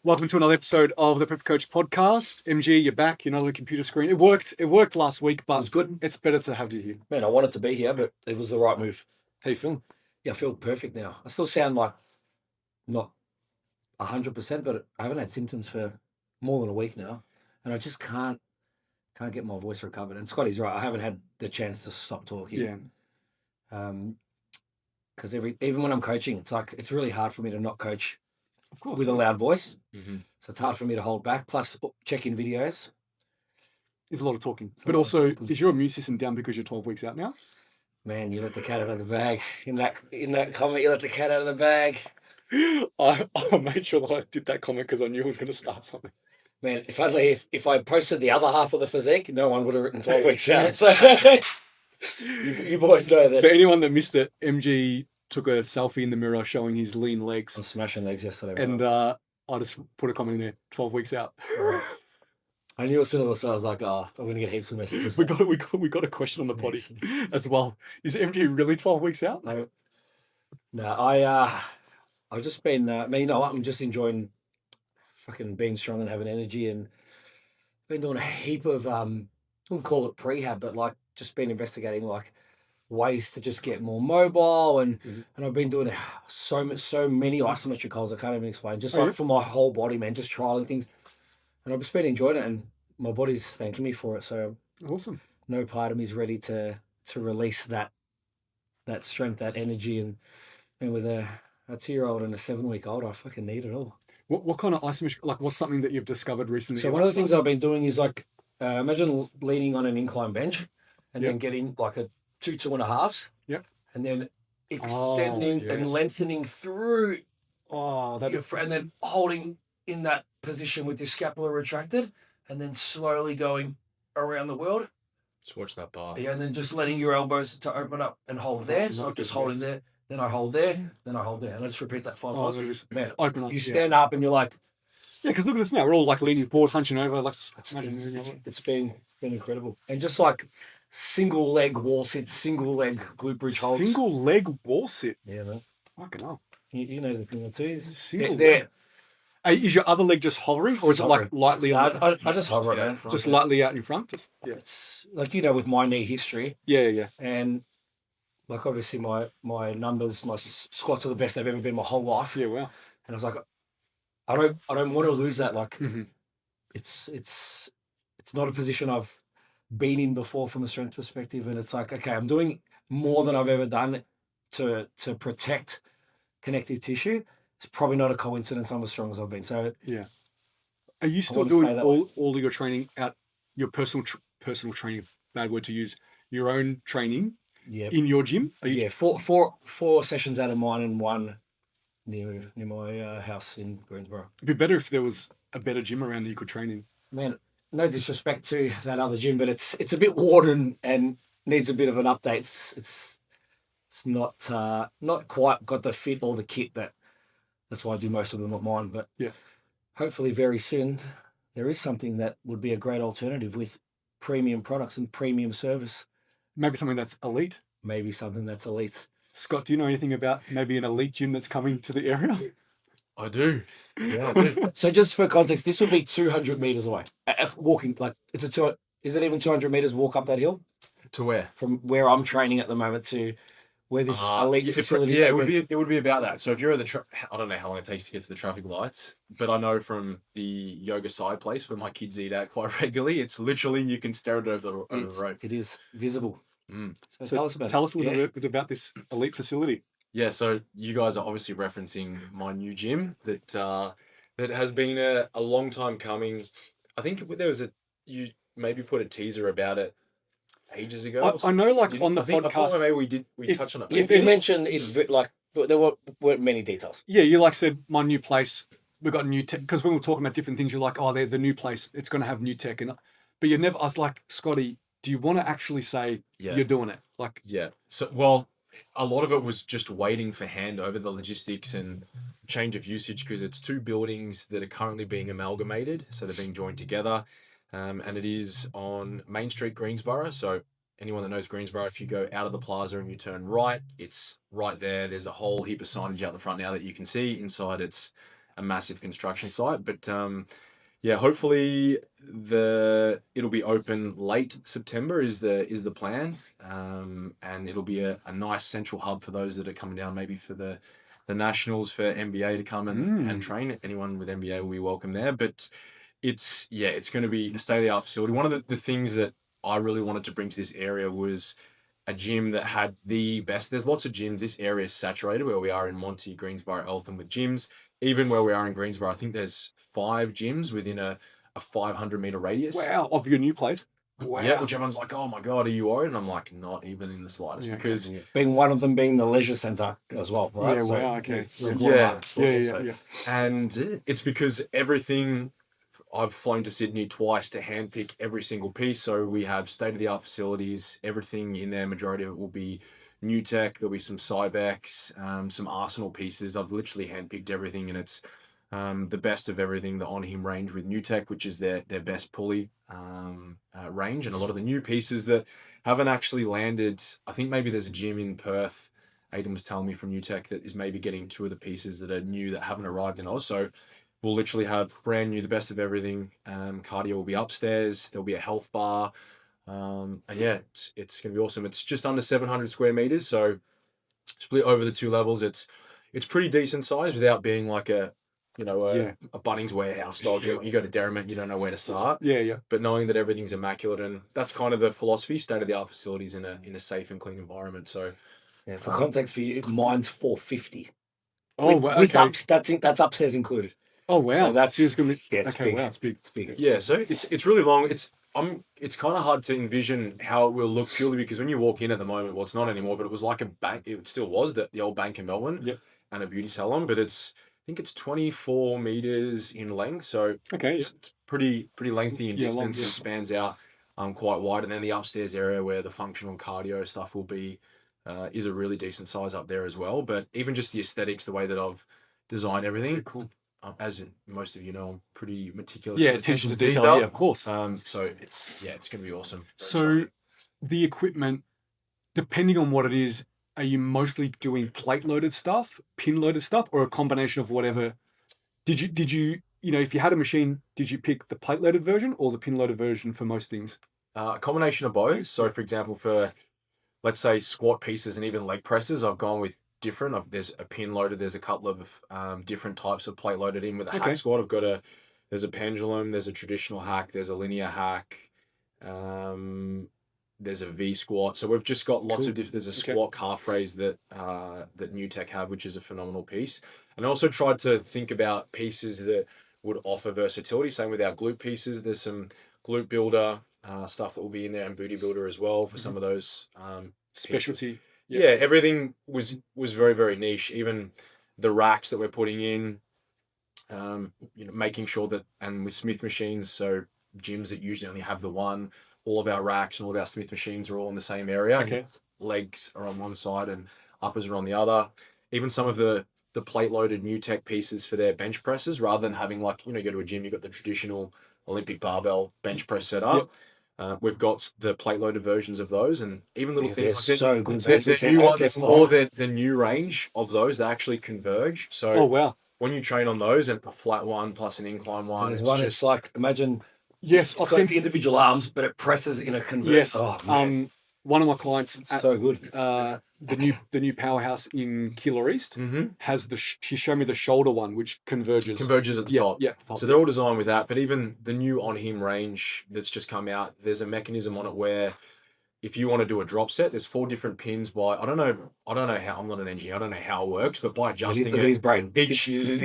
Welcome to another episode of the Prep Coach podcast. MG, you're back. You're not on the computer screen. It worked last week, but It was good. It's better to have you here. Man, I wanted to be here, but it was the right move. How you feeling? Yeah, I feel perfect now. I still sound like not 100%, but I haven't had symptoms for more than a week now, and I just can't get my voice recovered. And Scotty's right. I haven't had the chance to stop talking. Yeah. Because even when I'm coaching, it's really hard for me to not coach Of course. with a loud voice. Mm-hmm. So it's hard for me to hold back. Plus, checking videos. There's a lot of talking. But also, is your immune system down because you're 12 weeks out now? Man, you let the cat out of the bag. In that comment, you let the cat out of the bag. I made sure that I did that comment because I knew I was going to start something. Man, if I posted the other half of the physique, no one would have written 12 weeks out. So you boys know that. For anyone that missed it, MG took a selfie in the mirror showing his lean legs. I was smashing legs yesterday. And I just put a comment in there, 12 weeks out. I knew as soon as I was like, I'm going to get heaps of messages. We got a question on the body as well. Is MG really 12 weeks out? No, I've just been, you know what, I'm just enjoying fucking being strong and having energy, and been doing a heap of, I wouldn't call it prehab, but like just been investigating like ways to just get more mobile, and I've been doing so many isometric holds I can't even explain, just for my whole body, man, just trialing things, and I've just been enjoying it, and my body's thanking me for it. So awesome. No part of me is ready to release that strength, that energy, and with a 2-year-old and a 7-week-old, I fucking need it all. What kind of isometric, like what's something that you've discovered recently? So one of the things I've been doing is like, imagine leaning on an incline bench and then getting like a 2.5s. Yep. And then extending and lengthening through. And then holding in that position with your scapula retracted, and then slowly going around the world. Just watch that bar. Yeah, and then just letting your elbows to open up and hold there. So I'm just holding there. Then I hold there, then I hold there, and I just repeat that 5 times. Man, open up. You stand up and you're like, because look at us now. We're all like leaning forward, hunching over. It's been incredible, and just like single leg wall sit, single leg glute bridge holds. Single leg wall sit. Yeah, man. Fucking hell. You know the thing too. Single leg. Is your other leg just hovering, or is it like lightly? I just hover it, man. Just lightly out in front. It's like, with my knee history. Yeah. And like obviously my numbers, my squats are the best they've ever been my whole life. Yeah, wow. And I was like, I don't want to lose that. Like, it's not a position I've been in before from a strength perspective, and it's like, okay, I'm doing more than I've ever done to protect connective tissue. It's probably not a coincidence I'm as strong as I've been. So yeah. Are you still doing all of your training at your personal training? Bad word to use. Your own training. Yeah. In your gym? Four sessions out of mine, and one near my house in Greensborough. It'd be better if there was a better gym around that you could train in. Man, no disrespect to that other gym, but it's a bit worn and needs a bit of an update. It's not quite got the fit or the kit that's why I do most of them at mine. But hopefully very soon there is something that would be a great alternative with premium products and premium service. Maybe something that's elite. Scott, do you know anything about maybe an elite gym that's coming to the area? I do. Yeah, I do. So just for context, this would be 200 meters away. Walking, like is it even 200 meters walk up that hill? To where? From where I'm training at the moment to where this elite facility. Yeah, it would be about that. So if you're at I don't know how long it takes to get to the traffic lights, but I know from the yoga side place where my kids eat at quite regularly, it's literally you can stare it over the road. It is visible. So tell us a little bit about this elite facility. Yeah, so you guys are obviously referencing my new gym that has been a long time coming. I think you maybe put a teaser about it ages ago. I know, like on the podcast. I thought maybe we touched on it. If you mentioned it, like there weren't many details. Yeah, you like said my new place. We got new tech because when we're talking about different things, you're like, they're the new place. It's going to have new tech, but you never. I was like, Scotty, do you want to actually say you're doing it? Like, yeah. So a lot of it was just waiting for hand over the logistics and change of usage because it's 2 buildings that are currently being amalgamated, so they're being joined together. And it is on Main Street, Greensborough. So anyone that knows Greensborough, if you go out of the plaza and you turn right, it's right there. There's a whole heap of signage out the front now that you can see. Inside, it's a massive construction site. But yeah, hopefully it'll be open late September is the plan, and it'll be a nice central hub for those that are coming down, maybe for the nationals, for NBA to come and train. Anyone with NBA will be welcome there. But it's going to be a state-of-the-art facility. One of the things that I really wanted to bring to this area was a gym that had the best. There's lots of gyms. This area is saturated where we are in Monty, Greensborough, Eltham with gyms. Even where we are in Greensborough, I think there's 5 gyms within a 500-meter radius. Wow, of your new place. Wow. Yeah, which everyone's like, oh my God, are you worried? And I'm like, not even in the slightest, because being one of them being the leisure centre as well, right? Yeah, so, wow, okay. Yeah. And it's because everything, I've flown to Sydney twice to handpick every single piece. So we have state-of-the-art facilities. Everything in there, majority of it will be new tech. There'll be some Cybex, some Arsenal pieces. I've literally handpicked everything, and it's the best of everything. The On Him range with new tech, which is their best pulley range, and a lot of the new pieces that haven't actually landed. I think maybe there's a gym in Perth, Aidan was telling me, from new tech, that is maybe getting 2 of the pieces that are new that haven't arrived in Oz. So we'll literally have brand new, the best of everything. Cardio will be upstairs. There'll be a health bar. And yeah, it's going to be awesome. It's just under 700 square meters. So split over the 2 levels. It's pretty decent size without being like a Bunnings warehouse style gym. You go to Derrimut, you don't know where to start. Yeah. But knowing that everything's immaculate, and that's kind of the philosophy, state-of-the-art facilities in a safe and clean environment. So yeah, for context for you, mine's 450. Oh, with, wow, with okay. That's upstairs included. Oh wow, So that's gonna be, it's okay. big. Wow, it's big. It's big. yeah, so it's really long. It's kind of hard to envision how it will look, purely because when you walk in at the moment, well, it's not anymore, but it was like a bank. It still was the old bank in Melbourne. Yep. And a beauty salon, but I think it's 24 meters in length, so Okay, it's pretty lengthy in distance. long, And spans out quite wide, and then the upstairs area where the functional cardio stuff will be is a really decent size up there as well. But even just the aesthetics, the way that I've designed everything, very cool. as most of you know, I'm pretty meticulous. Yeah, with attention to detail. Yeah, of course. So it's going to be awesome. So the equipment, depending on what it is, are you mostly doing plate loaded stuff, pin loaded stuff, or a combination of whatever? Did you if you had a machine, did you pick the plate loaded version or the pin loaded version for most things? A combination of both. So for example, for let's say squat pieces and even leg presses, I've gone with different. There's a pin loaded. There's a couple of different types of plate loaded in. With a hack squat, I've got there's a pendulum, there's a traditional hack, there's a linear hack, there's a V squat. So we've just got lots of different. There's a squat calf raise that New Tech have, which is a phenomenal piece. And I also tried to think about pieces that would offer versatility. Same with our glute pieces. There's some glute builder stuff that will be in there, and booty builder as well for some of those specialty. Yep. Yeah, everything was very, very niche. Even the racks that we're putting in, making sure that, and with Smith machines, so gyms that usually only have the one, all of our racks and all of our Smith machines are all in the same area. Okay. Legs are on one side and uppers are on the other. Even some of the plate loaded New Tech pieces for their bench presses, rather than having you go to a gym, you've got the traditional Olympic barbell bench press set up. Yep. We've got the plate loaded versions of those, and even little things like so good. The new ones, or the new range of those, they actually converge. So when you train on those, and a flat one plus an incline one, it's like, imagine I've seen the individual arms, but it presses in a converge. Yes. Oh, one of my clients, so good. The new powerhouse in Keilor East has she showed me the shoulder one, which converges at the top. Yeah. So they're all designed with that. But even the new On Him range that's just come out, there's a mechanism on it where if you want to do a drop set, there's 4 different pins by I don't know how, I'm not an engineer, I don't know how it works, but by adjusting his brain. Each pin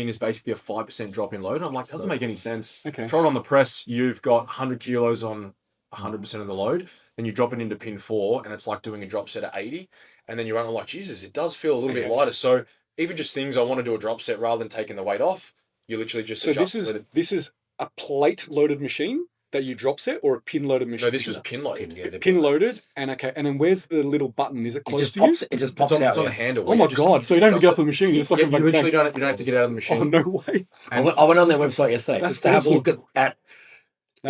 is basically a 5% drop in load. I'm like, doesn't make any sense. Okay. Try it on the press, you've got 100 kilos on 100% of the load. Then you drop it into pin 4, and it's like doing a drop set at 80. And then you're running like, Jesus, it does feel a little bit lighter. So even just things, I want to do a drop set rather than taking the weight off, you literally just adjust. So this is a plate loaded machine that you drop set, or a pin loaded machine? No, this was pin loaded. Pin loaded, and then where's the little button? Is it close to you? It just pops out. It's on a handle. Oh my God! So you don't have to get off the machine. You just you literally don't have to get out of the machine. Oh no way! I went on their website yesterday just to have a look at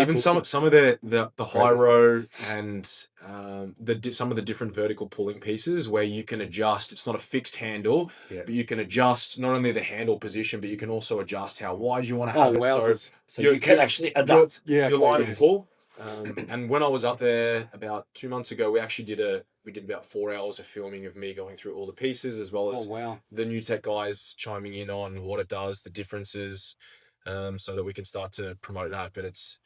Even awesome. some of the high row and some of the different vertical pulling pieces where you can adjust. It's not a fixed handle, but you can adjust not only the handle position, but you can also adjust how wide you want to have it. wowzers. So you can actually adapt. Yeah, your line and crazy. pull. And when I was up there about 2 months ago, we actually did about 4 hours of filming of me going through all the pieces, as well Oh as wow. the new tech guys chiming in on what it does, the differences, so that we can start to promote that. But it's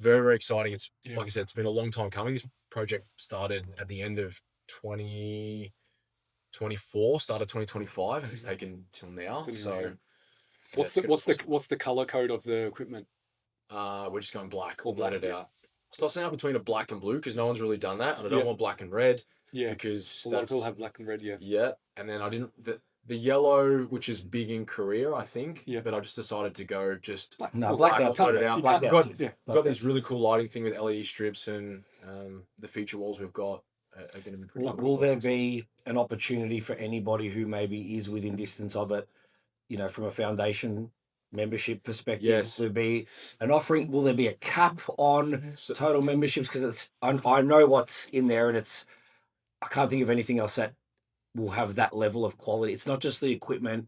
very, very exciting. It's Yeah. like I said, it's been a long time coming. This project started at the end of 2024, started 2025, and it's taken till now. So What's the color code of the equipment? we're just going black. Or We'll let black, it yeah. out. Start saying out between a black and blue because no one's really done that, and I don't Yeah. want black and red Yeah. because A lot of people have black and red. Yeah. yeah. And then I didn't the yellow, which is big in Korea, I think. Yeah. But I just decided to go just No, Well, black black, out. I'll it out. Black We've out. got, Yeah. we've got these really cool lighting thing with LED strips, and the feature walls we've got are going to be pretty Like, cool. will there be an opportunity for anybody who maybe is within distance of it, from a foundation membership perspective? Yes. Will there be an offering? Will there be a cap on So- total memberships? Because I know what's in there, and I can't think of anything else that will have that level of quality. It's not just the equipment,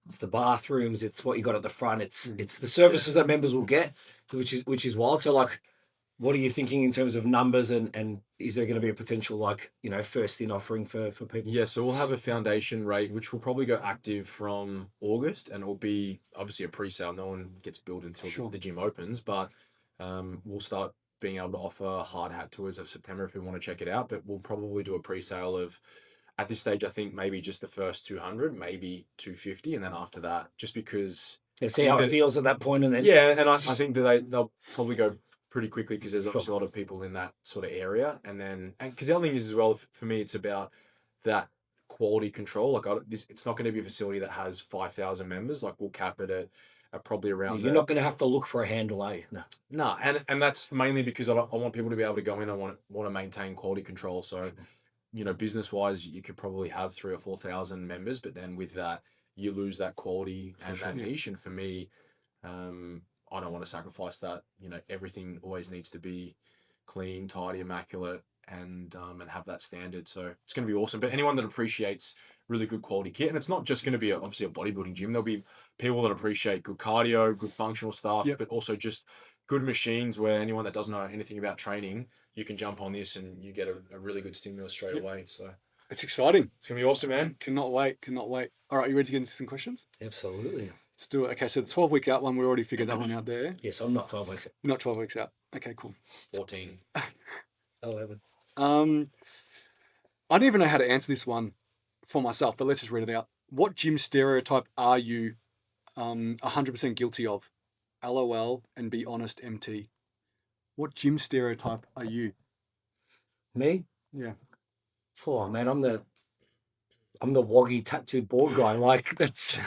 it's the bathrooms, it's what you got at the front, it's the services that members will get, which is wild. So, like, what are you thinking in terms of numbers, and is there going to be a potential, first in offering for people? Yeah, so we'll have a foundation rate, which will probably go active from August, and it'll be obviously a pre-sale. No one gets billed until the gym opens, but we'll start being able to offer hard hat tours of September if we want to check it out. But we'll probably do a pre-sale of, at this stage, I think maybe just the first 200, maybe 250, and then after that, just because. Let's see how it feels at that point, and then Yeah, and I think that they'll probably go pretty quickly because there's obviously a lot of people in that sort of area, and because the other thing is as well, for me, it's about that quality control. Like, it's not going to be a facility that has 5,000 members. Like, we'll cap it at probably around. You're not going to have to look for a handle, eh? No, and that's mainly because I want people to be able to go in. I want to maintain quality control. So, business wise, you could probably have 3,000 or 4,000 members, but then with that, you lose that quality and that niche. And for me, I don't want to sacrifice that. Everything always needs to be clean, tidy, immaculate, and have that standard. So it's going to be awesome. But anyone that appreciates really good quality kit, and it's not just going to be obviously a bodybuilding gym. There'll be people that appreciate good cardio, good functional stuff, but also just good machines where anyone that doesn't know anything about training, you can jump on this and you get a really good stimulus straight away. So it's exciting. It's going to be awesome, man. Cannot wait. All right, you ready to get into some questions? Absolutely. Let's do it. Okay, so the 12-week out one, we already figured that one out there. Yes, I'm not 12 weeks out. Not 12 weeks out. Okay, cool. 14. 11. I don't even know how to answer this one for myself, but let's just read it out. What gym stereotype are you 100% guilty of? LOL and be honest, MT. What gym stereotype are you? Me? Yeah. Oh man, I'm the woggy tattooed bald guy. Like, that's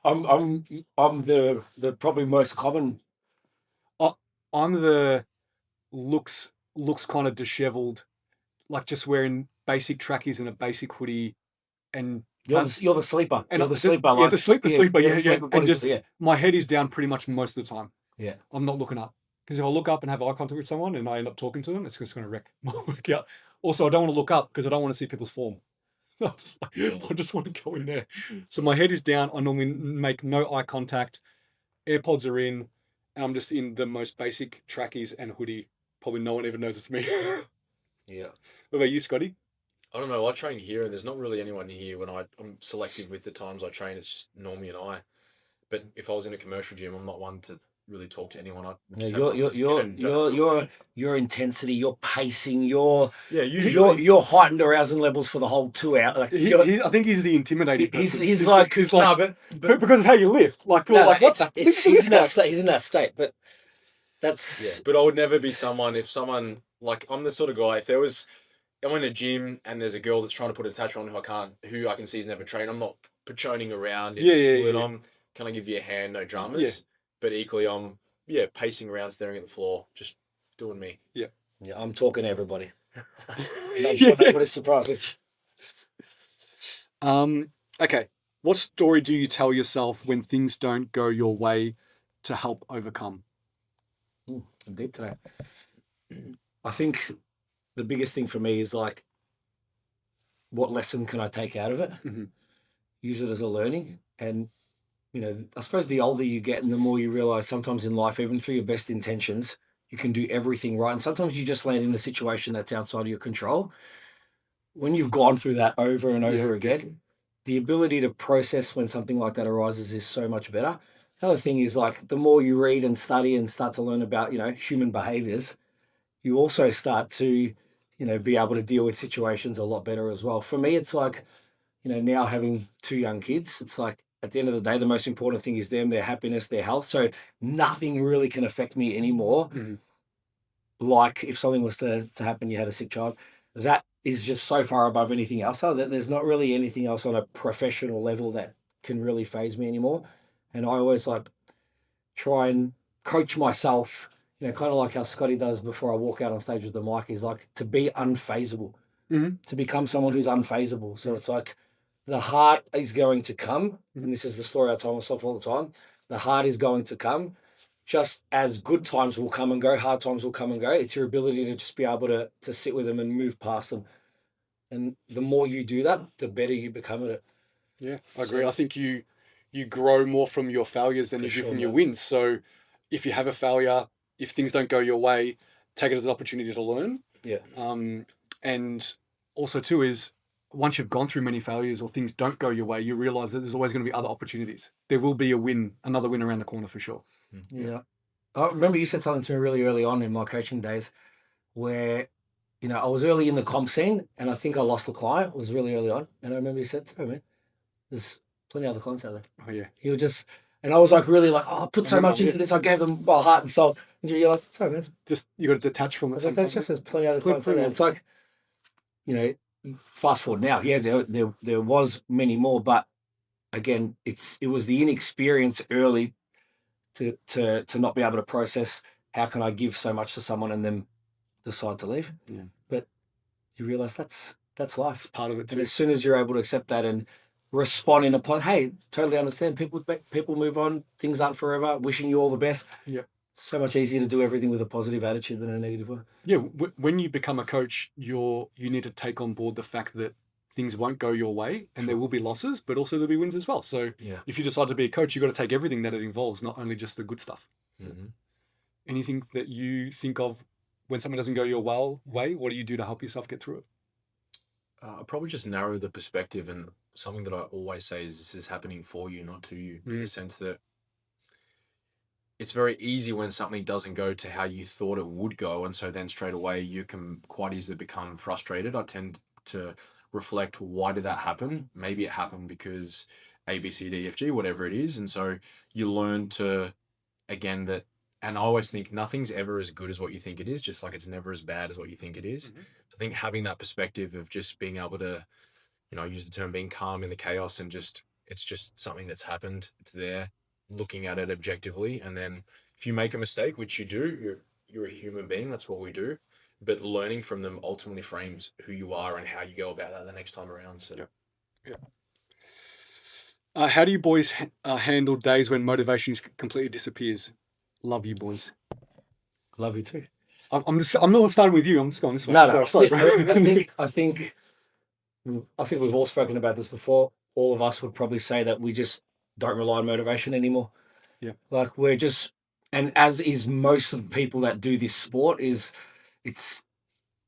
I'm the probably most common. I'm the looks kind of disheveled, like just wearing basic trackies and a basic hoodie, and You're the sleeper. And you're the the- sleeper. yeah, like, the sleeper, you're yeah. the sleeper And just bodybuilder, my head is down pretty much most of the time. yeah. I'm not looking up, because if I look up and have eye contact with someone and I end up talking to them, it's just going to wreck my workout. Also, I don't want to look up because I don't want to see people's form. So I just want to go in there. So my head is down. I normally make no eye contact. AirPods are in, and I'm just in the most basic trackies and hoodie. Probably no one ever knows it's me. Yeah. What about you, Scotty? I don't know. I train here, and there's not really anyone here when I'm selective with the times I train. It's just Normie and I. But if I was in a commercial gym, I'm not one to really talk to anyone. Your intensity, your pacing, your usually your heightened arousing levels for the whole 2 hours. Like, I think he's the intimidating person. He's like but because of how you lift. Like, we're like, what's that? He's in that state, but that's But I would never be someone if someone like I'm the sort of guy. If I'm in a gym and there's a girl that's trying to put a tattoo on who I can see has never trained. I'm not pachoning around. Can I give you a hand? No dramas. Yeah. But equally, I'm pacing around, staring at the floor, just doing me. yeah. I'm talking to everybody. Yeah. Nobody's surprised. Okay. What story do you tell yourself when things don't go your way to help overcome? I'm deep today. I think the biggest thing for me is like, what lesson can I take out of it? Mhm. Use it as a learning. And, I suppose the older you get and the more you realize sometimes in life, even through your best intentions, you can do everything right. And sometimes you just land in a situation that's outside of your control. When you've gone through that over and over again, the ability to process when something like that arises is so much better. The other thing is like the more you read and study and start to learn about, human behaviors, you also start to, be able to deal with situations a lot better as well. For me, it's like, now having 2 young kids, it's like at the end of the day, the most important thing is them, their happiness, their health. So nothing really can affect me anymore. Mhm. Like if something was to happen, you had a sick child, that is just so far above anything else. So that there's not really anything else on a professional level that can really phase me anymore. And I always like try and coach myself, kind of like how Scotty does before I walk out on stage with the mic, is like to be unfazable, Mhm. to become someone who's unfazable. So it's like the heart is going to come. And this is the story I tell myself all the time. The heart is going to come. Just as good times will come and go, hard times will come and go. It's your ability to just be able to sit with them and move past them. And the more you do that, the better you become at it. Yeah, I agree. I think you grow more from your failures than For you do sure, from your man. wins. So if you have a failure, if things don't go your way, take it as an opportunity to learn. Yeah. And also too is once you've gone through many failures or things don't go your way, you realize that there's always going to be other opportunities. There will be another win around the corner for sure. Yeah. I remember you said something to me really early on in my coaching days where, I was early in the comp scene and I think I lost a client. It was really early on. And I remember you said to me, man, there's plenty of other clients out there. Oh yeah. You were just, and I was like really like, I put so remember, much into this. I gave them my heart and soul. And you're like, sorry, man. Just you got to detach from I it. was like, that's sometimes. just, there's plenty of other clients out there. It's like, fast forward now. Yeah, there was many more, but again, it was the inexperience early to not be able to process how can I give so much to someone and then decide to leave. Yeah. But you realize that's life. It's part of it And too. as soon as you're able to accept that and respond in a hey, totally understand. People move on. Things aren't forever. Wishing you all the best. Yeah. So much easier to do everything with a positive attitude than a negative one. Yeah, when you become a coach, you need to take on board the fact that things won't go your way and there will be losses, but also there'll be wins as well. So if you decide to be a coach, you've got to take everything that it involves, not only just the good stuff. Mm-hmm. Anything that you think of when something doesn't go your way, what do you do to help yourself get through it? I'll probably just narrow the perspective, and something that I always say is this is happening for you, not to you, in the sense that it's very easy when something doesn't go to how you thought it would go. And so then straight away you can quite easily become frustrated. I tend to reflect, why did that happen? Maybe it happened because A, B, C, D, F, G, whatever it is. And so you learn to, again, that, and I always think nothing's ever as good as what you think it is, just like it's never as bad as what you think it is. Mm-hmm. So I think having that perspective of just being able to, use the term being calm in the chaos, and just, it's just something that's happened. It's there, looking at it objectively. And then if you make a mistake, which you do, you're a human being, that's what we do, but learning from them ultimately frames who you are and how you go about that the next time around. So how do you boys handle days when motivation completely disappears? Love you boys. Love you too. I'm not starting with you. I'm just going this way. No. Sorry, bro. I think we've all spoken about this before. All of us would probably say that we just don't rely on motivation anymore. Yeah. Like we're just, and as is most of the people that do this sport, it's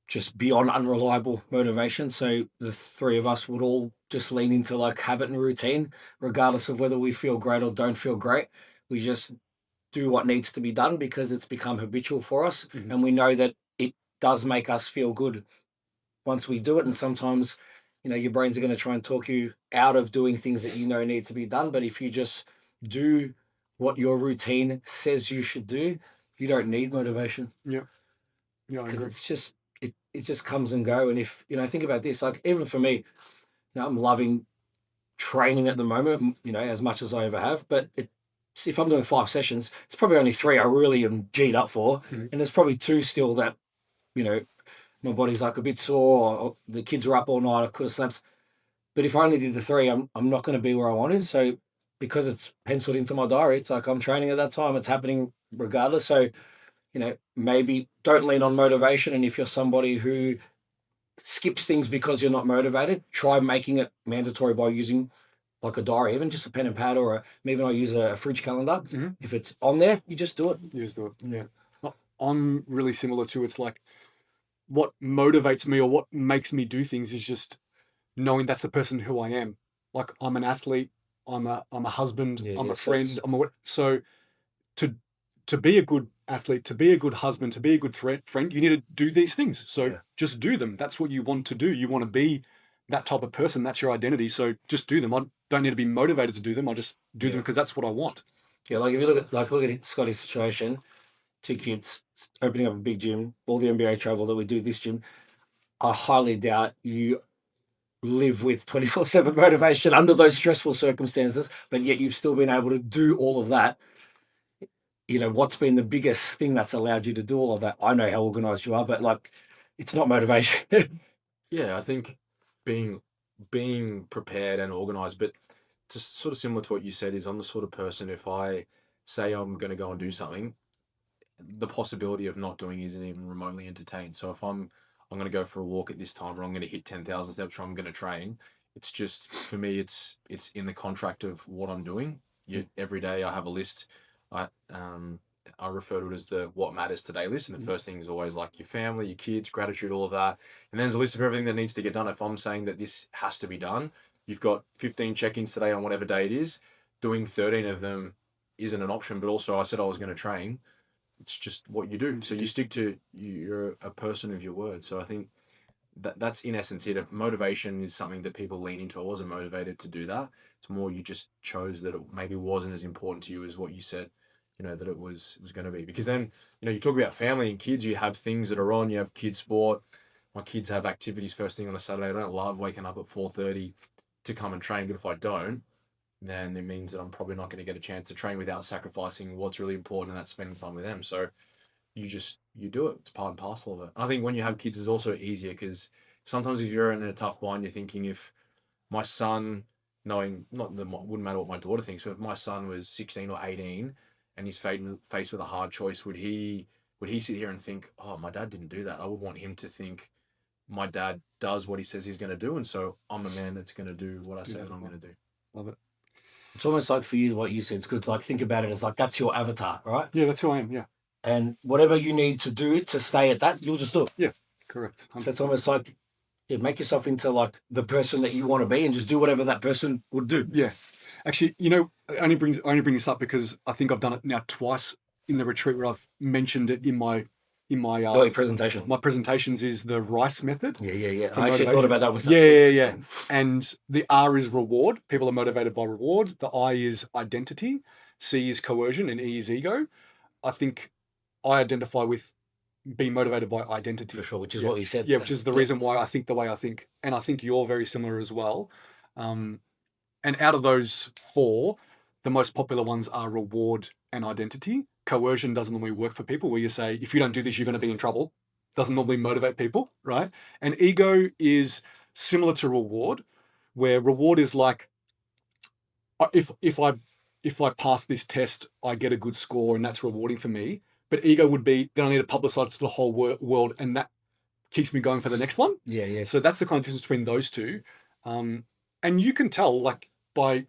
just beyond unreliable motivation. So the three of us would all just lean into like habit and routine, regardless of whether we feel great or don't feel great. We just do what needs to be done because it's become habitual for us. Mhm. And we know that it does make us feel good once we do it. And sometimes, your brains are going to try and talk you out of doing things that need to be done. But if you just do what your routine says you should do, you don't need motivation. Yeah, I Because agree. it's just, it just comes and go. And if, think about this, like even for me, I'm loving training at the moment, as much as I ever have. But if I'm doing 5 sessions, it's probably only 3 I really am G'd up for. Mhm. And there's probably 2 still that, my body's like a bit sore, or the kids are up all night, I could have slept. But if I only did the 3, I'm not going to be where I wanted. So because it's penciled into my diary, it's like I'm training at that time. It's happening regardless. So, maybe don't lean on motivation. And if you're somebody who skips things because you're not motivated, try making it mandatory by using like a diary, even just a pen and pad, or even I use a fridge calendar. Mm-hmm. If it's on there, you just do it. You just do it. Yeah. I'm really similar to, it's like what motivates me or what makes me do things is just knowing that's the person who I am. Like I'm an athlete, I'm a husband, I'm a friend, so to be a good athlete, to be a good husband, to be a good friend, you need to do these things. So just do them. That's what you want to do. You want to be that type of person. That's your identity. So just do them. I don't need to be motivated to do them. I just do them because that's what I want. Yeah, like if you look at Scotty's situation, 2 kids, opening up a big gym, all the NBA travel that we do this gym, I highly doubt you live with 24/7 motivation under those stressful circumstances, but yet you've still been able to do all of that. What's been the biggest thing that's allowed you to do all of that? I know how organized you are, but like, it's not motivation. Yeah, I think being prepared and organized, but just sort of similar to what you said, is I'm the sort of person, if I say I'm going to go and do something, the possibility of not doing isn't even remotely entertained. So if I'm going to go for a walk at this time, or I'm going to hit 10,000 steps, or I'm going to train, it's just, for me, it's in the contract of what I'm doing. Every day I have a list. I refer to it as the what matters today list. And the first thing is always like your family, your kids, gratitude, all of that. And then there's a list of everything that needs to get done. If I'm saying that this has to be done, you've got 15 check-ins today on whatever day it is. Doing 13 of them isn't an option, but also I said I was going to train. It's just what you do. So you stick to, you're a person of your word. So I think that's in essence it. Motivation is something that people lean into. I wasn't motivated to do that. It's more you just chose that it maybe wasn't as important to you as what you said, that it was going to be. Because then, you talk about family and kids, you have things that are on, you have kids sport. My kids have activities first thing on a Saturday. I don't love waking up at 4:30 to come and train, but if I don't, then it means that I'm probably not going to get a chance to train without sacrificing what's really important, and that's spending time with them. So you do it. It's part and parcel of it. I think when you have kids, it's also easier because sometimes if you're in a tough bind, you're thinking, if my son, knowing, not that wouldn't matter what my daughter thinks, but if my son was 16 or 18 and he's faced with a hard choice, would he sit here and think, oh, my dad didn't do that? I would want him to think my dad does what he says he's going to do, and so I'm a man that's going to do what I say I'm going to do. Love it. It's almost like for you what you said. It's good. Like, think about it as like that's your avatar, right? Yeah, that's who I am. Yeah. And whatever you need to do to stay at that, you'll just do it. Yeah, correct. 100%. So it's almost like make yourself into like the person that you want to be and just do whatever that person would do. Yeah. Actually, I only bring this up because I think I've done it now twice in the retreat where I've mentioned it in my presentation. My presentations is the RICE method. Yeah. I actually thought about that. Yeah. And the R is reward. People are motivated by reward. The I is identity. C is coercion, and E is ego. I think I identify with being motivated by identity. For sure, which is what you said. Yeah, which is the reason why I think the way I think. And I think you're very similar as well. And out of those 4, the most popular ones are reward and identity. Coercion doesn't normally work for people, where you say, if you don't do this, you're going to be in trouble. Doesn't normally motivate people, right? And ego is similar to reward, where reward is like, if I pass this test, I get a good score and that's rewarding for me. But ego would be, then I need to publicize it to the whole world, and that keeps me going for the next one. Yeah. So that's the kind of difference between those two. And you can tell, like, by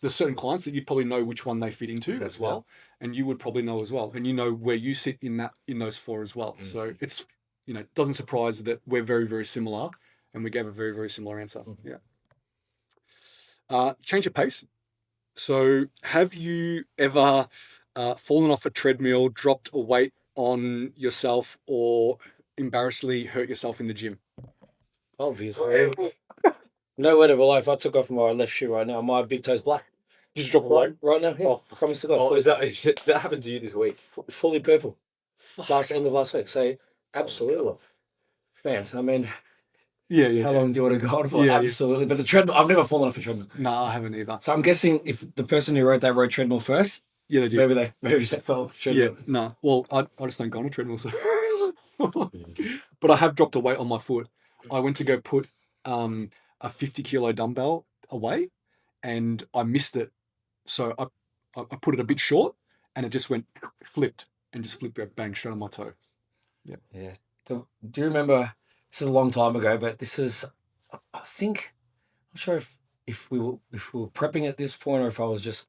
the certain clients that you'd probably know which one they fit into as well. And you would probably know as well. And where you sit in those 4 as well. So it's, it doesn't surprise that we're very, very similar, and we gave a very, very similar answer. Yeah. Change of pace. So have you ever fallen off a treadmill, dropped a weight on yourself, or embarrassingly hurt yourself in the gym? Obviously. No word of a lie. If I took off my left shoe right now, my big toe's black. Just drop a weight? Right now, yeah. Promise to God. Oh, is that happened to you this week? Fully purple. End of last week. So, absolutely. Man, I mean... Yeah. How long do you want to go on for? Yeah, absolutely. But the treadmill, I've never fallen off a treadmill. No, I haven't either. So I'm guessing if the person who wrote that wrote treadmill first, yeah, they did. Maybe they fell off a treadmill. Yeah, no. Well, I just don't go on a treadmill, so. But I have dropped a weight on my foot. I went to go put a 50-kilo dumbbell away, and I missed it. So I put it a bit short, and it just flipped and just flip it bang straight on my toe. Yeah. Do you remember? This is a long time ago, but this is, I think, I'm not sure if we were prepping at this point or if I was just,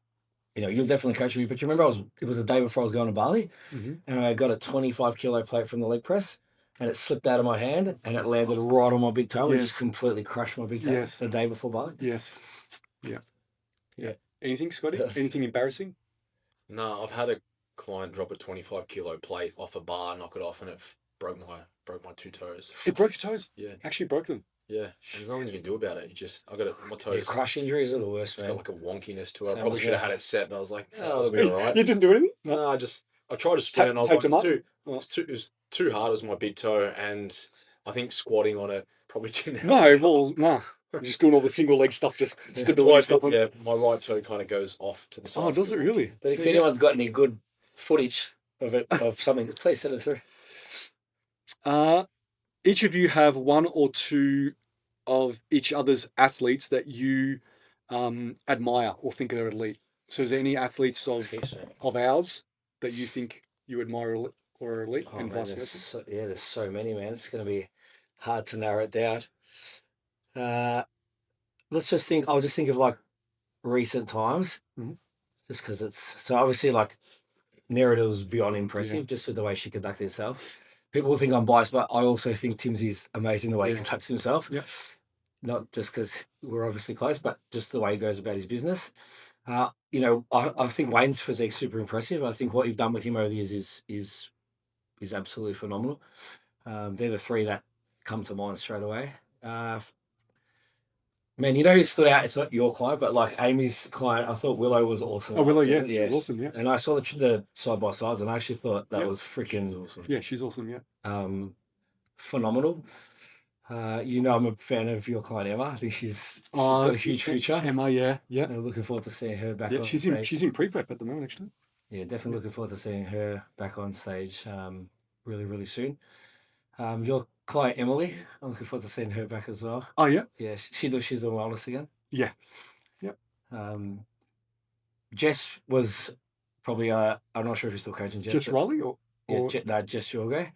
you'll definitely coach me. But you remember, it was the day before I was going to Bali, and I got a 25 kilo plate from the leg press, and it slipped out of my hand, and it landed right on my big toe and just completely crushed my big toe. Yes. The day before Bali. Yes. Yeah. Yeah. Anything, Scotty? Yes. Anything embarrassing? No, I've had a client drop a 25 kilo plate off a bar, knock it off, and it broke my 2 toes. It broke your toes? Yeah. Actually broke them? Yeah. And there's nothing you can do about it. My toes. Yeah, crush injuries are the worst, It's man. got like a wonkiness to it. I Same probably as should have that. had it set, and I was like, oh, it'll be all right. You didn't do anything? No, I tried to split it, and I was Taped like, them up? it was too hard. It was my big toe, and I think squatting on it probably didn't help. No, well, no. Just doing all the single leg stuff, just stability stuff. Yeah, my right toe kind of goes off to the side. Oh, does it really? But if anyone's got any good footage of something, please send it through. Each of you have one or two of each other's athletes that you admire or think are elite. So is there any athletes of ours that you think you admire or are elite, and vice versa? There's so many, man. It's going to be hard to narrow it down. Let's just think. I'll just think of like recent times, just because it's so obviously like narrative's beyond impressive, just with the way she conducted herself. People will think I'm biased, but I also think Timsy's amazing the way he conducts himself. Yeah. Not just because we're obviously close, but just the way he goes about his business. I think Wayne's physique's super impressive. I think what you've done with him over the years is absolutely phenomenal. They're the three that come to mind straight away. Man, you know who stood out? It's not your client, but like Amy's client, I thought Willow was awesome. Oh, Willow, yeah. She's awesome, yeah. And I saw the side-by-sides, and I actually thought that was freaking awesome. Yeah, she's awesome, yeah. Phenomenal. I'm a fan of your client, Emma. I think she's got a huge future. Emma, yeah. So looking forward to seeing her back on she's stage. she's in pre-prep at the moment, actually. Yeah, definitely looking forward to seeing her back on stage really, really soon. Your client, Emily, I'm looking forward to seeing her back as well. Oh, yeah? Yeah, she's doing wellness again. Yeah. Jess was probably, I'm not sure if you're still coaching Jess. Jess Riley? Jess Jorge.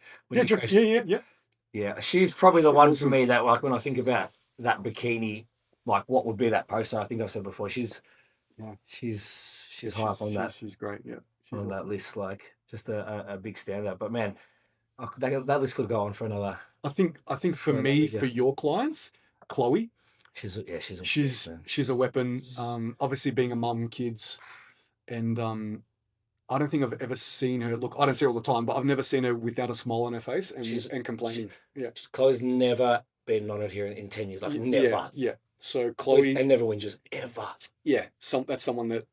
Yeah, she's probably the one for me that, like, when I think about that bikini, like, what would be that poster? I think I've said before, she's high up on that. She's great, yeah. On that list, like, just a big standout. But man, that list could go on for another. I think for me, for your clients, Chloe, she's a weapon. Obviously being a mum, kids, and I don't think I've ever seen her look. I don't see her all the time, but I've never seen her without a smile on her face and complaining. Yeah, Chloe's never been non-adherent in 10 years, like never. Yeah. So Chloe, and never whinges ever. Yeah, that's someone that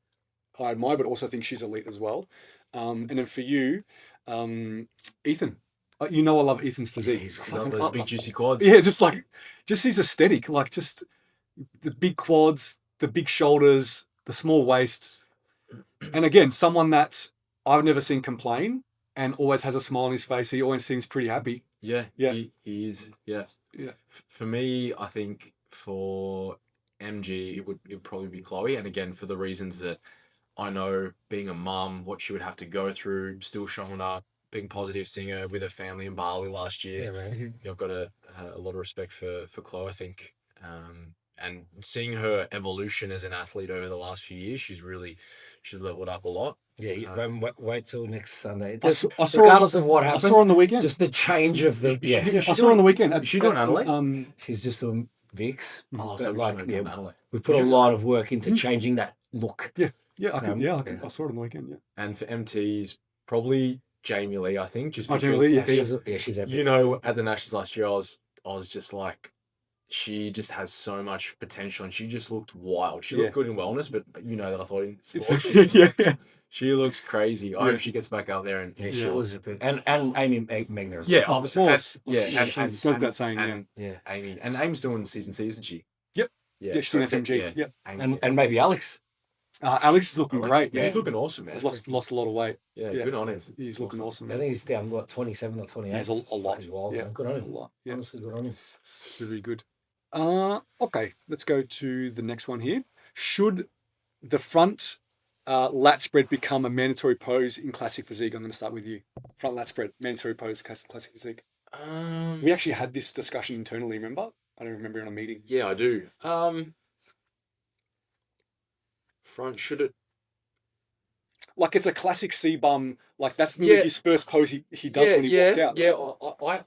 I admire, but also think she's elite as well. And then for you, Ethan. I love Ethan's physique. He's got those big juicy quads. Yeah, just his aesthetic, like just the big quads, the big shoulders, the small waist. And again, someone that I've never seen complain and always has a smile on his face. He always seems pretty happy. Yeah. He is. Yeah. Yeah. For me, I think for MG, it would probably be Chloe. And again, for the reasons that I know, being a mum, what she would have to go through, still showing up, being positive, seeing her with her family in Bali last year. Yeah, man. I've got a lot of respect for Chloe, I think. And seeing her evolution as an athlete over the last few years, she's leveled up a lot. Yeah, wait till next Sunday. I saw Regardless of what happened, I saw her on the weekend. just the change of the. I saw her on the weekend. Is she doing Adelaide? She's just doing Vix. Oh, so Adelaide. We put a lot of work into changing that look. Yeah, So, I saw it on the weekend. Yeah. And for MTs, probably Jamie Lee, I think. Just because Jamie Lee, yeah. She's epic. at the Nationals last year, I was just like, she just has so much potential, and she just looked wild. She looked good in wellness, but that I thought in sports, she looks crazy. I hope she gets back out there and she was a bit, and Amy Megner as well. yeah, Of obviously, course. and Amy's doing season, isn't she? Yep. Yeah, she's doing FMG. Yeah. And maybe Alex. Alex is looking great. Yeah, he's looking awesome, man. He's lost a lot of weight. Yeah, good on him. He's looking awesome. I think he's down 27 or 28. Yeah, it's a lot. Wild, yeah, good on him. A lot. Yeah, honestly, good on him. it's really good. Okay, let's go to the next one here. Should the front lat spread become a mandatory pose in classic physique? I'm going to start with you. Front lat spread, mandatory pose, classic physique. We actually had this discussion internally, remember? I don't remember in a meeting. Yeah, I do. Front, should it? Like it's a classic C-bum. Like that's nearly his first pose he does when he walks out. Yeah,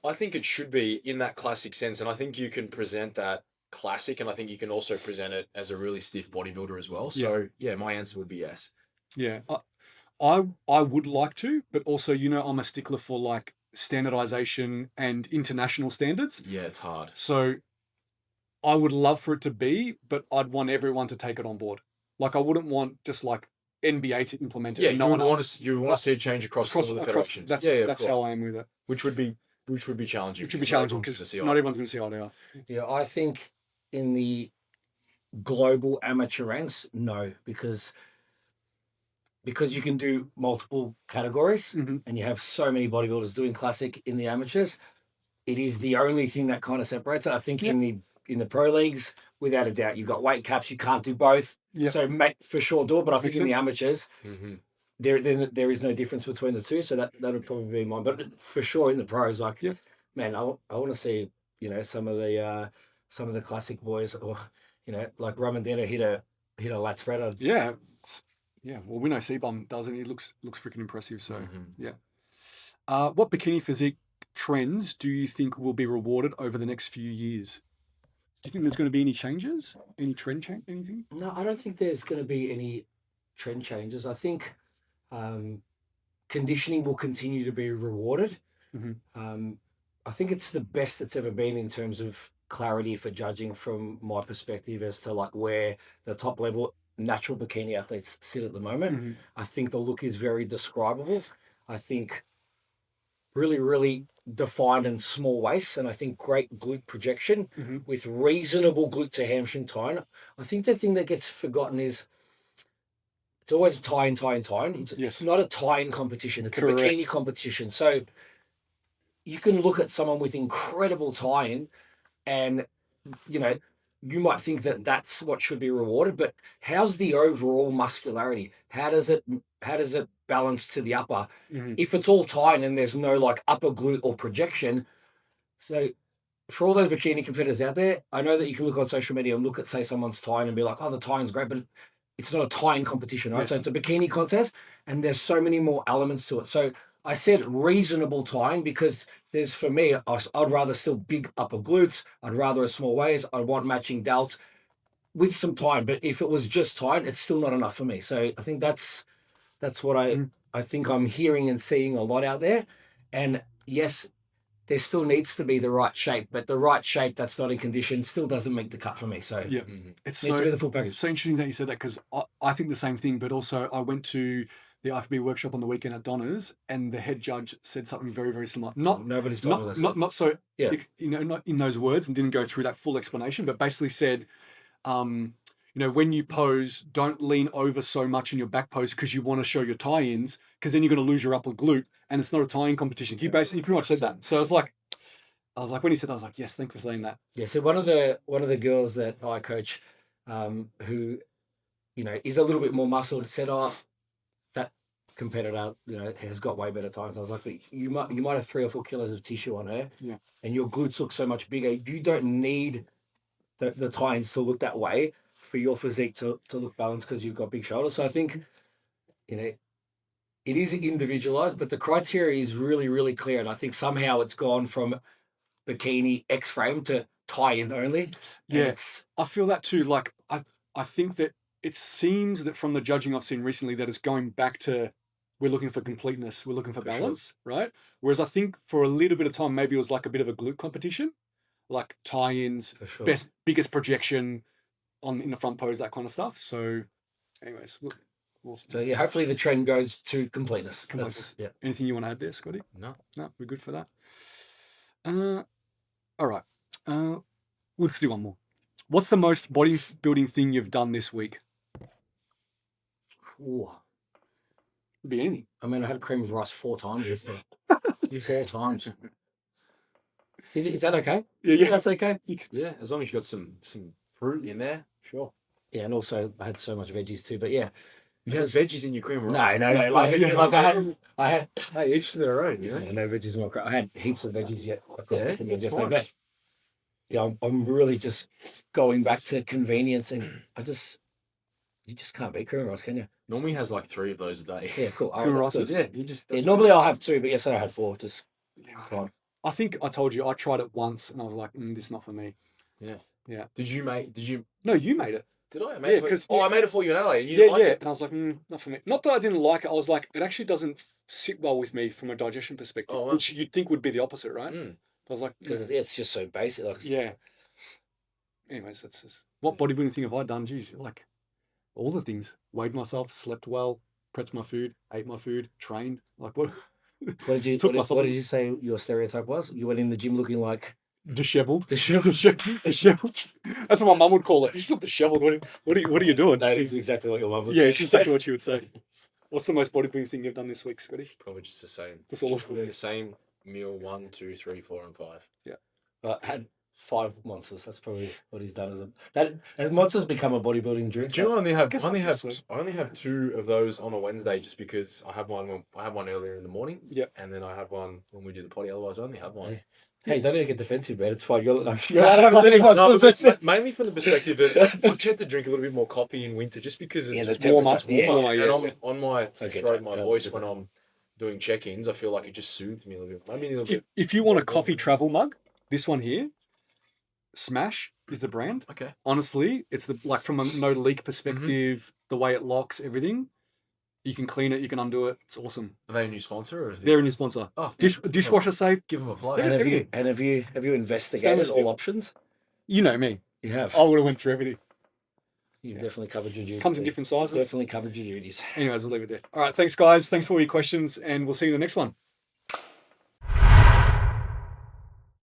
I think it should be in that classic sense, and I think you can present that classic, and I think you can also present it as a really stiff bodybuilder as well. So yeah, my answer would be yes. Yeah, I would like to, but also I'm a stickler for like standardization and international standards. Yeah, it's hard. So I would love for it to be, but I'd want everyone to take it on board. Like I wouldn't want just like NBA to implement it. Yeah, and no one else. You want to see a change across all the federations. That's how I am with it. Which would be challenging. Which would be challenging because not everyone's going to see eye to eye. Yeah, I think in the global amateur ranks, no, because you can do multiple categories and you have so many bodybuilders doing classic in the amateurs. It is the only thing that kind of separates it. I think in the pro leagues, without a doubt, you've got weight caps. You can't do both. Yep. So for sure do it. But I think in the amateurs, there is no difference between the two. So that would probably be mine. But for sure in the pros, like man, I want to see some of the classic boys, or like Ramondetta hit a lat spread. Yeah. Well, we know C-Bum does it. He looks freaking impressive. So what bikini physique trends do you think will be rewarded over the next few years? Do you think there's going to be any changes? Any trend change? Anything? No, I don't think there's going to be any trend changes. I think conditioning will continue to be rewarded. I think it's the best it's ever been in terms of clarity for judging from my perspective as to like where the top level natural bikini athletes sit at the moment. I think the look is very describable. I think really, really defined and small waists, and I think great glute projection with reasonable glute to hamstring tying. I think the thing that gets forgotten is it's always tying. It's not a tying competition. It's a bikini competition. So you can look at someone with incredible tying and, you might think that that's what should be rewarded, but how's the overall muscularity? How does it balance to the upper? If it's all tying and there's no like upper glute or projection. So for all those bikini competitors out there, I know that you can look on social media and look at, say, someone's tying and be like, oh, the tying's great, but it's not a tying competition, right? Yes. So it's a bikini contest and there's so many more elements to it. So I said reasonable tying because for me, I'd rather still big upper glutes. I'd rather a small waist. I want matching delts with some tying. But if it was just tying, it's still not enough for me. So I think that's what I think I'm hearing and seeing a lot out there. And yes, there still needs to be the right shape, but the right shape that's not in condition still doesn't make the cut for me. So it's needs to be the full package. It's so interesting that you said that because I think the same thing, but also I went to the IFB workshop on the weekend at Donna's, and the head judge said something very, very similar. Nobody's told us. Not so, not in those words, and didn't go through that full explanation, but basically said, when you pose, don't lean over so much in your back pose because you want to show your tie-ins, because then you're going to lose your upper glute, and it's not a tie-in competition. He pretty much said that. So I was like, when he said that, I was like, yes, thank you for saying that. Yeah. So one of the girls that I coach, who, is a little bit more muscled, said, that competitor, has got way better times. I was like, you might have 3 or 4 kilos of tissue on her, and your glutes look so much bigger. You don't need the tie-ins to look that way for your physique to look balanced because you've got big shoulders. So I think, it is individualized, but the criteria is really, really clear. And I think somehow it's gone from bikini X-frame to tie-in only. Yeah, I feel that too. Like, I think that it seems that from the judging I've seen recently that it's going back to we're looking for completeness, we're looking for balance, right? Whereas I think for a little bit of time, maybe it was like a bit of a glute competition, like tie-ins, biggest projection in the front pose, that kind of stuff. So anyways, so hopefully the trend goes to completeness. Yeah. Anything you want to add there, Scotty? No, we're good for that. All right. Let's do one more. What's the most bodybuilding thing you've done this week? Ooh. Could be anything. I mean, I had cream of rice 4 times yesterday. 4 times. Is that okay? Yeah, that's okay. Yeah, as long as you got some fruit in there, sure. Yeah, and also I had so much veggies too. But yeah, You have veggies in your cream of No, rice. no, no. Like, Yeah. like I had, Hey, each to their own, you know? no veggies in my crop. I had heaps of veggies yet across Yeah, the thing that's yesterday. fine. But yeah, I'm really just going back to convenience, and you just can't beat cream of rice, can you? Normally has like 3 of those a day. Yeah, cool. Cream of That's rice good. is- Yeah, you just. Yeah, that's normally I'll have 2, but yesterday I had 4. Just time. I think I told you I tried it once and I was like, this is not for me. Did you make? Did you? No, you made it. Did I? I Yeah, made it for- 'cause- I made it for you in LA. And you Yeah, didn't like yeah. it? And I was like, not for me. Not that I didn't like it. I was like, it actually doesn't sit well with me from a digestion perspective, Oh, wow. which you'd think would be the opposite, right? Mm. I was like, Because it's just so basic. Like, yeah. Anyways, that's just what bodybuilding thing have I done? Geez, like all the things. Weighed myself, slept well, prepped my food, ate my food, trained. Like what? What did you Took what, my did, what did you say your stereotype was? You went in the gym looking like Disheveled. Disheveled. That's what my mum would call it. You just look disheveled. What are you doing? that is exactly what your mum would Yeah, say. it's exactly what she would say. What's the most bodybuilding thing you've done this week, Scotty? Probably just the same. That's all of The same meal 1, 2, 3, 4, and 5. Had 5 monsters. That's probably what he's done has monsters become a bodybuilding drink. Do you know I only have guess I only have so. I only have 2 of those on a Wednesday just because I have one earlier in the morning. Yep. And then I have one when we do the potty. Otherwise, I only have one. Yeah. Hey, don't even get defensive, man. It's fine. You're allowed to have any monsters. No, but mainly from the perspective that I tend to drink a little bit more coffee in winter just because it's Yeah, the warmer. temperature. Yeah. Warmer, yeah. And on my Okay, throat, my yeah. voice when I'm doing check-ins, I feel like it just soothes me a little bit. Maybe a little bit. If you want a coffee travel mug, this one here, Smash is the brand. Okay. Honestly, it's the like from a no leak perspective, the way it locks everything. You can clean it, you can undo it. It's awesome. Are they a new sponsor or is They're a new sponsor. Oh, Dishwasher safe. give them a plug. And Everything. have you investigated Stainless all steel. options? You know me. You have. I would have went through everything. You've definitely covered your duties. Comes in different sizes. Definitely covered your duties. Anyways, we'll leave it there. All right, thanks guys. Thanks for all your questions, and we'll see you in the next one.